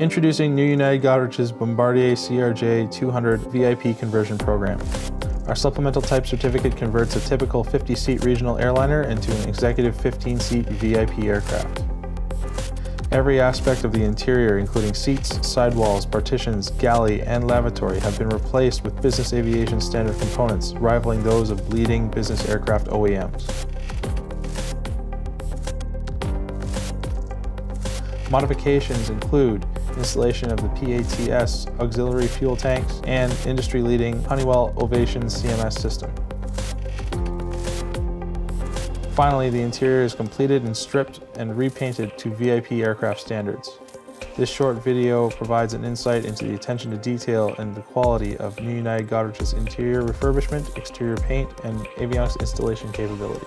Introducing new United Goderich's Bombardier CRJ200 VIP conversion program. Our supplemental type certificate converts a typical 50-seat regional airliner into an executive 15-seat VIP aircraft. Every aspect of the interior, including seats, sidewalls, partitions, galley, and lavatory, have been replaced with business aviation standard components, rivaling those of leading business aircraft OEMs. Modifications include installation of the PATS auxiliary fuel tanks and industry-leading Honeywell Ovation CMS system. Finally, the interior is completed and stripped and repainted to VIP aircraft standards. This short video provides an insight into the attention to detail and the quality of new United Goderich's interior refurbishment, exterior paint, and avionics installation capabilities.